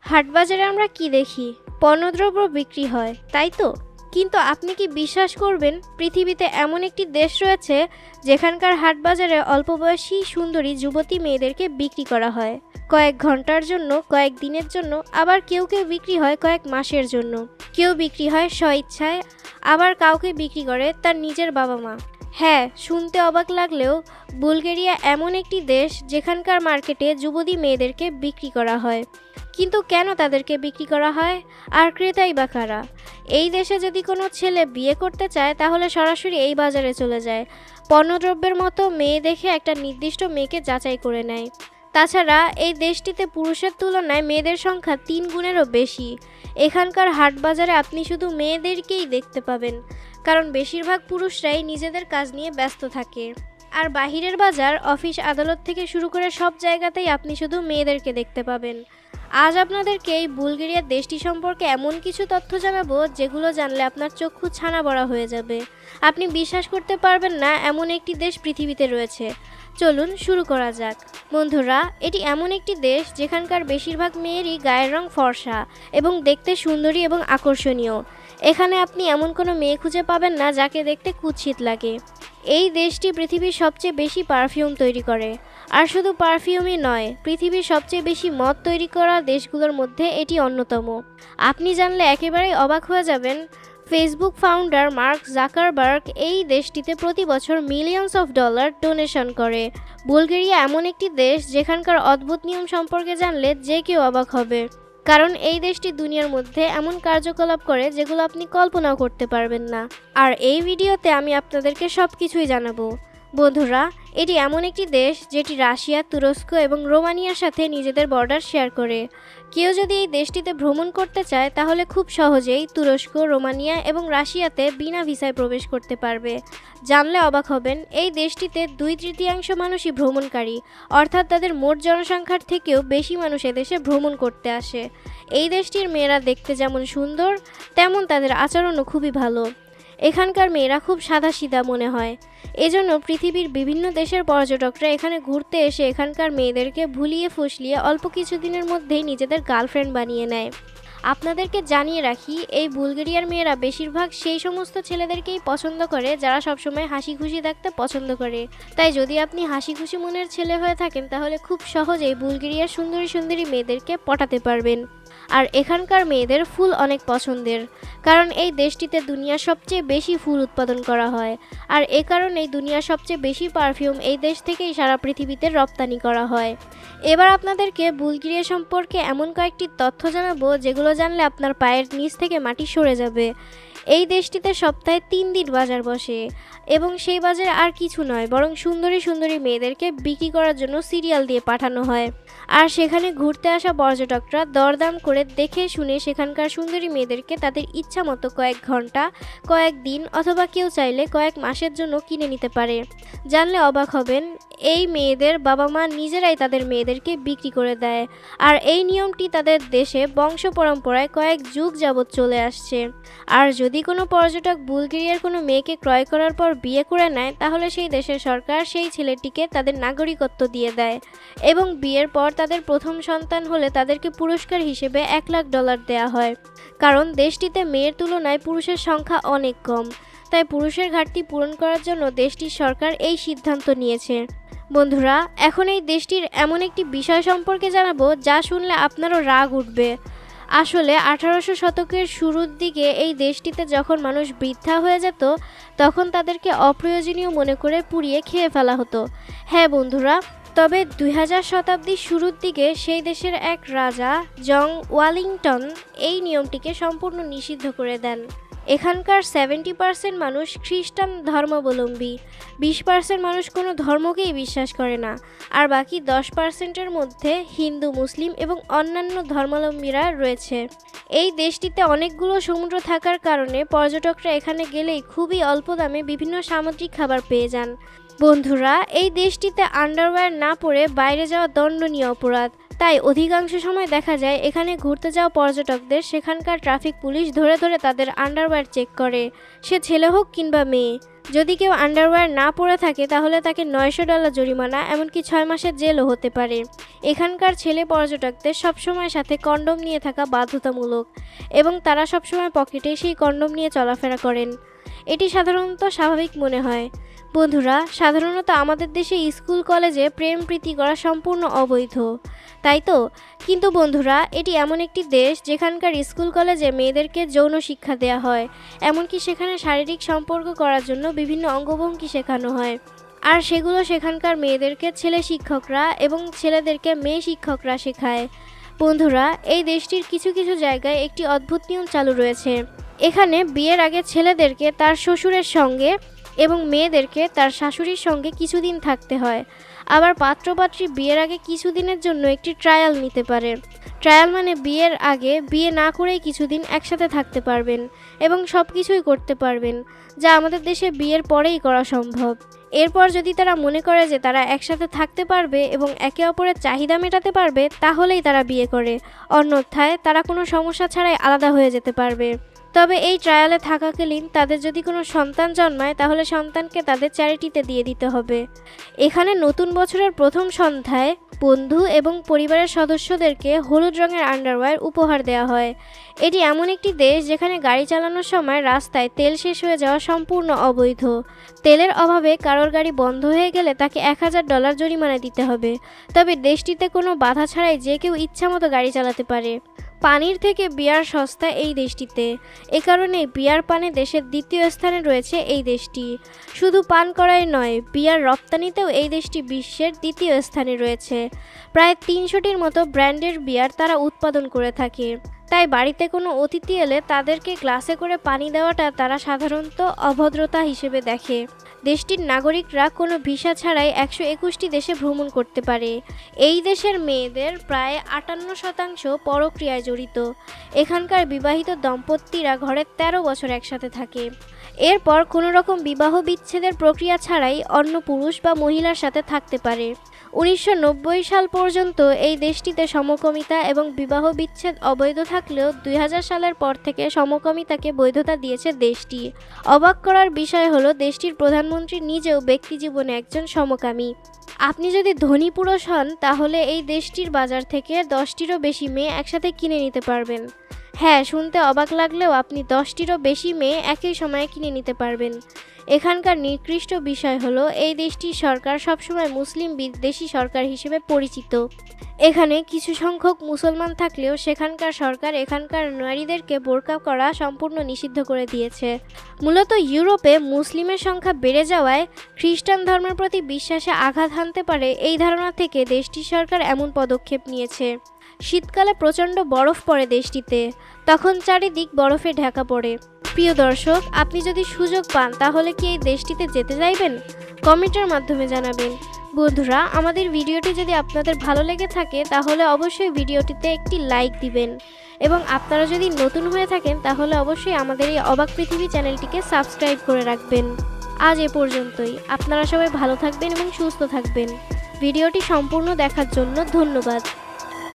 হাটবাজারে আমরা কি দেখি? পণ্যদ্রব্য বিক্রি হয়, তাই তো? কিন্তু আপনি কি বিশ্বাস করবেন পৃথিবীতে এমন একটি দেশ রয়েছে যেখানকার হাটবাজারে অল্পবয়সী সুন্দরী যুবতী মেয়েদেরকে বিক্রি করা হয় কয়েক ঘন্টার জন্য, কয়েক দিনের জন্য, আবার কেউ কেউ বিক্রি হয় কয়েক মাসের জন্য। কেউ বিক্রি হয় স্বইচ্ছায়, আবার কাউকে বিক্রি করে তার নিজের বাবা মা। হ্যাঁ, শুনতে অবাক লাগলেও বুলগেরিয়া এমন একটি দেশ যেখানকার মার্কেটে যুবতী মেয়েদেরকে বিক্রি করা হয়। কিন্তু কেন তাদেরকে বিক্রি করা হয়, আর ক্রেতাই বা কারা? এই দেশে যদি কোনো ছেলে বিয়ে করতে চায় তাহলে সরাসরি এই বাজারে চলে যায়, পণ্যদ্রব্যের মতো মেয়ে দেখে একটা নির্দিষ্ট মেয়েকে যাচাই করে নেয়। তাছাড়া এই দেশটিতে পুরুষের তুলনায় মেয়েদের সংখ্যা 3 গুণেরও বেশি। এখানকার হাটবাজারে আপনি শুধু মেয়েদেরকেই দেখতে পাবেন, কারণ বেশিরভাগ পুরুষরাই নিজেদের কাজ নিয়ে ব্যস্ত থাকে। আর বাহিরের বাজার, অফিস আদালত থেকে শুরু করে সব জায়গাতেই আপনি শুধু মেয়েদেরকে দেখতে পাবেন। আজ আপনাদেরকে এই বুলগেরিয়া দেশটি সম্পর্কে এমন কিছু তথ্য জানাবো যেগুলো জানলে আপনার চক্ষু ছানা বড়া হয়ে যাবে। আপনি বিশ্বাস করতে পারবেন না এমন একটি দেশ পৃথিবীতে রয়েছে। চলুন শুরু করা যাক। বন্ধুরা, এটি এমন একটি দেশ যেখানকার বেশিরভাগ মেয়েরই গায়ের রং ফর্সা এবং দেখতে সুন্দরী এবং আকর্ষণীয়। এখানে আপনি এমন কোনো মেয়ে খুঁজে পাবেন না যাকে দেখতে কুৎসিত লাগে। এই দেশটি পৃথিবীর সবচেয়ে বেশি পারফিউম তৈরি করে। আর শুধু পারফিউমই নয়, পৃথিবীর সবচেয়ে বেশি মদ তৈরি করা দেশগুলোর মধ্যে এটি অন্যতম। আপনি জানলে একেবারেই অবাক হয়ে যাবেন, ফেসবুক ফাউন্ডার মার্ক জাকারবার্গ এই দেশটিতে প্রতি বছর মিলিয়নস অফ ডলার ডোনেশন করে। বুলগেরিয়া এমন একটি দেশ যেখানকার অদ্ভুত নিয়ম সম্পর্কে জানলে যে কেউ অবাক হবে, কারণ এই দেশটি দুনিয়ার মধ্যে এমন কার্যকলাপ করে যেগুলো আপনি কল্পনাও করতে পারবেন না। আর এই ভিডিওতে আমি আপনাদেরকে সব কিছুই জানাবো। বন্ধুরা, এটি এমন একটি দেশ যেটি রাশিয়া, তুরস্ক এবং রোমানিয়ার সাথে নিজেদের বর্ডার শেয়ার করে। কেউ যদি এই দেশটিতে ভ্রমণ করতে চায় তাহলে খুব সহজেই তুরস্ক, রোমানিয়া এবং রাশিয়াতে বিনা ভিসায় প্রবেশ করতে পারবে। জানলে অবাক হবেন, এই দেশটিতে 2/3 মানুষই ভ্রমণকারী, অর্থাৎ তাদের মোট জনসংখ্যার থেকেও বেশি মানুষ এদেশে ভ্রমণ করতে আসে। এই দেশটির মেয়েরা দেখতে যেমন সুন্দর, তেমন তাদের আচরণও খুবই ভালো। এখানকার মেয়েরা খুব সাদাসিধা মনে হয়, এজন্য পৃথিবীর বিভিন্ন দেশের পর্যটকরা এখানে ঘুরতে এসে এখানকার মেয়েদেরকে ভুলিয়ে ফুসলিয়ে অল্প কিছুদিনের মধ্যেই নিজেদের গার্লফ্রেন্ড বানিয়ে নেয়। আপনাদেরকে জানিয়ে রাখি, এই বুলগেরিয়ার মেয়েরা বেশিরভাগ সেই সমস্ত ছেলেদেরকেই পছন্দ করে যারা সবসময় হাসি খুশি থাকতে পছন্দ করে। তাই যদি আপনি হাসি খুশি মনের ছেলে হয়ে থাকেন তাহলে খুব সহজেই বুলগেরিয়ার সুন্দরী সুন্দরী মেয়েদেরকে পটাতে পারবেন। আর এখানকার মেয়েদের ফুল অনেক পছন্দের, কারণ এই দেশটিতে দুনিয়ার সবচেয়ে বেশি ফুল উৎপাদন করা হয়। আর এ কারণেই দুনিয়ার সবচেয়ে বেশি পারফিউম এই দেশ থেকেই সারা পৃথিবীতে রপ্তানি করা হয়। এবার আপনাদেরকে বুলগেরিয়া সম্পর্কে এমন কয়েকটি তথ্য জানাবো যেগুলো জানলে আপনার পায়ের নিচ থেকে মাটি সরে যাবে। এই দেশটিতে সপ্তাহে 3 দিন বাজার বসে, এবং সেই বাজারে আর কিছু নয় বরং সুন্দরী সুন্দরী মেয়েদেরকে বিক্রি করার জন্য সিরিয়াল দিয়ে পাঠানো হয়। আর সেখানে ঘুরতে আসা পর্যটকরা দরদাম করে দেখে শুনে সেখানকার সুন্দরী মেয়েদেরকে তাদের ইচ্ছা মতো কয়েক ঘন্টা, কয়েক দিন অথবা কেউ চাইলে কয়েক মাসের জন্য কিনে নিতে পারে। জানলে অবাক হবেন, এই মেয়েদের বাবা মা নিজেরাই তাদের মেয়েদেরকে বিক্রি করে দেয়। আর এই নিয়মটি তাদের দেশে বংশ পরম্পরায় কয়েক যুগ যাবৎ চলে আসছে। আর যদি কোনো পর্যটক বুলগেরিয়ার কোনো মেয়েকে ক্রয় করার পর বিয়ে করে নেয় তাহলে সেই দেশের সরকার সেই ছেলেটিকে তাদের নাগরিকত্ব দিয়ে দেয়, এবং বিয়ের পর তাদের প্রথম সন্তান হলে তাদেরকে পুরস্কার হিসেবে $1,00,000 দেওয়া হয়। কারণ দেশটিতে মেয়ের তুলনায় পুরুষের সংখ্যা অনেক কম, তাই পুরুষের ঘাটতি পূরণ করার জন্য দেশটির সরকার এই সিদ্ধান্ত নিয়েছে। বন্ধুরা, এখন এই দেশটির এমন একটি বিষয় সম্পর্কে জানাবো যা শুনলে আপনারও রাগ উঠবে। আসলে 1800 শতকের শুরুর দিকে এই দেশটিতে যখন মানুষ বৃদ্ধা হয়ে যেত তখন তাদেরকে অপ্রয়োজনীয় মনে করে পুড়িয়ে খেয়ে ফেলা হতো। হ্যাঁ বন্ধুরা, তবে 2000 শতাব্দীর শুরুর দিকে সেই দেশের এক রাজা জন ওয়ালিংটন এই নিয়মটিকে সম্পূর্ণ নিষিদ্ধ করে দেন। এখানকার 70% মানুষ খ্রিস্টান ধর্মাবলম্বী, 20% মানুষ কোনো ধর্মকেই বিশ্বাস করে না, আর বাকি 10%-এর মধ্যে হিন্দু, মুসলিম এবং অন্যান্য ধর্মাবলম্বীরা রয়েছে। এই দেশটিতে অনেকগুলো সমুদ্র থাকার কারণে পর্যটকরা এখানে গেলেই খুবই অল্প দামে বিভিন্ন সামুদ্রিক খাবার পেয়ে যান। বন্ধুরা, এই দেশটিতে আন্ডারওয়্যার না পরে বাইরে যাওয়া দণ্ডনীয় অপরাধ, তাই অধিকাংশ সময় দেখা যায় এখানে ঘুরতে যাওয়া পর্যটকদের সেখানকার ট্রাফিক পুলিশ ধরে ধরে তাদের আন্ডারওয়্যার চেক করে, সে ছেলে হোক কিংবা মেয়ে। যদি কেউ আন্ডারওয়্যার না পরে থাকে তাহলে তাকে $900 জরিমানা, এমনকি 6 মাসের জেলও হতে পারে। এখানকার ছেলে পর্যটকদের সবসময় সাথে কন্ডোম নিয়ে থাকা বাধ্যতামূলক এবং তারা সবসময় পকেটে সেই কন্ডোম নিয়ে চলাফেরা করেন। এটি সাধারণত স্বাভাবিক মনে হয়। বন্ধুরা, সাধারণত আমাদের দেশে স্কুল কলেজে প্রেম প্রীতি করা সম্পূর্ণ অবৈধ, তাই তো? কিন্তু বন্ধুরা, এটি এমন একটি দেশ যেখানকার স্কুল কলেজে মেয়েদেরকে যৌন শিক্ষা দেওয়া হয়, এমনকি সেখানে শারীরিক সম্পর্ক করার জন্য বিভিন্ন অঙ্গভঙ্গি শেখানো হয়, আর সেগুলো সেখানকার মেয়েদেরকে ছেলে শিক্ষকরা এবং ছেলেদেরকে মেয়ে শিক্ষকরা শেখায়। বন্ধুরা, এই দেশটির কিছু কিছু জায়গায় একটি অদ্ভুত নিয়ম চালু রয়েছে। এখানে বিয়ের আগে ছেলেদেরকে তার শ্বশুরের সঙ্গে এবং মেয়েদেরকে তার শাশুড়ির সঙ্গে কিছুদিন থাকতে হয়। আবার পাত্রপাত্রী বিয়ের আগে কিছুদিনের জন্য একটি ট্রায়াল নিতে পারে। ট্রায়াল মানে বিয়ের আগে বিয়ে না করেই কিছুদিন একসাথে থাকতে পারবেন এবং সব কিছুই করতে পারবেন, যা আমাদের দেশে বিয়ের পরেই করা সম্ভব। এরপর যদি তারা মনে করে যে তারা একসাথে থাকতে পারবে এবং একে অপরের চাহিদা মেটাতে পারবে, তাহলেই তারা বিয়ে করে, অন্যথায় তারা কোনো সমস্যা ছাড়াই আলাদা হয়ে যেতে পারবে। তবে এই ট্রায়ালে থাকাকালীন তাদের যদি কোনো সন্তান জন্মায় তাহলে সন্তানকে তাদের চ্যারিটিতে দিয়ে দিতে হবে। এখানে নতুন বছরের প্রথম সন্ধ্যায় বন্ধু এবং পরিবারের সদস্যদেরকে হলুদ রঙের আন্ডারওয়্যার উপহার দেওয়া হয়। এটি এমন একটি দেশ যেখানে গাড়ি চালানোর সময় রাস্তায় তেল শেষ হয়ে যাওয়া সম্পূর্ণ অবৈধ। তেলের অভাবে কারোর গাড়ি বন্ধ হয়ে গেলে তাকে $1000 জরিমানা দিতে হবে। তবে দেশটিতে কোনো বাধা ছাড়াই যে কেউ ইচ্ছামতো গাড়ি চালাতে পারে। পানির থেকে বিয়ার সস্তা এই দেশটিতে। এ কারণে বিয়ার পানে দেশের দ্বিতীয় স্থানে রয়েছে এই দেশটি। শুধু পান করাই নয়, বিয়ার রপ্তানিতেও এই দেশটি বিশ্বের দ্বিতীয় স্থানে রয়েছে। প্রায় 300টির মতো ব্র্যান্ডের বিয়ার তারা উৎপাদন করে থাকে। তাই বাড়িতে কোনো অতিথি এলে তাদেরকে গ্লাসে করে পানি দেওয়াটা তারা সাধারণত অভদ্রতা হিসেবে দেখে। দেশটির নাগরিকরা কোনো ভিসা ছাড়াই 121টি দেশে ভ্রমণ করতে পারে। এই দেশের মেয়েদের প্রায় 58% পরক্রিয়ায় জড়িত। এখানকার বিবাহিত দম্পতিরা ঘরে 13 বছর একসাথে থাকে। এরপর কোনো রকম বিবাহ বিচ্ছেদের প্রক্রিয়া ছাড়াই অন্য পুরুষ বা মহিলার সাথে থাকতে পারে। 1990 সাল পর্যন্ত এই দেশটিতে সমকামিতা এবং বিবাহ বিচ্ছেদ অবৈধ থাকলেও 2000 সালের পর থেকে সমকামিতাকে বৈধতা দিয়েছে দেশটি। অবাক করার বিষয় হলো দেশটির প্রধানমন্ত্রী নিজেও ব্যক্তিজীবনে একজন সমকামী। আপনি যদি ধনী পুরুষ হন তাহলে এই দেশটির বাজার থেকে 10টিরও বেশি মেয়ে একসাথে কিনে নিতে পারবেন। হ্যাঁ, শুনতে অবাক লাগলেও আপনি 10টিরও বেশি মেয়ে একই সময়ে কিনে নিতে পারবেন। এখানকার নিকৃষ্ট বিষয় হলো এই দেশটির সরকার সবসময় মুসলিম বিদ্বেষী সরকার হিসেবে পরিচিত। এখানে কিছু সংখ্যক মুসলমান থাকলেও সেখানকার সরকার এখানকার নারীদেরকে বোরকা করা সম্পূর্ণ নিষিদ্ধ করে দিয়েছে। মূলত ইউরোপে মুসলিমের সংখ্যা বেড়ে যাওয়ায় খ্রিস্টান ধর্মের প্রতি বিশ্বাসে আঘাত হানতে পারে এই ধারণা থেকে দেশটির সরকার এমন পদক্ষেপ নিয়েছে। শীতকালে প্রচণ্ড বরফ পড়ে দেশটিতে, তখন চারিদিক বরফে ঢাকা পড়ে। প্রিয় দর্শক, আপনি যদি সুযোগ পান তাহলে কি এই দেশটিতে যেতে চাইবেন? কমেন্টের মাধ্যমে জানাবেন। বন্ধুরা, আমাদের ভিডিওটি যদি আপনাদের ভালো লেগে থাকে তাহলে অবশ্যই ভিডিওটিতে একটি লাইক দিবেন এবং আপনারা যদি নতুন হয়ে থাকেন তাহলে অবশ্যই আমাদের এই অবাক পৃথিবী চ্যানেলটিকে সাবস্ক্রাইব করে রাখবেন। আজ এ পর্যন্তই। আপনারা সবাই ভালো থাকবেন এবং সুস্থ থাকবেন। ভিডিওটি সম্পূর্ণ দেখার জন্য ধন্যবাদ।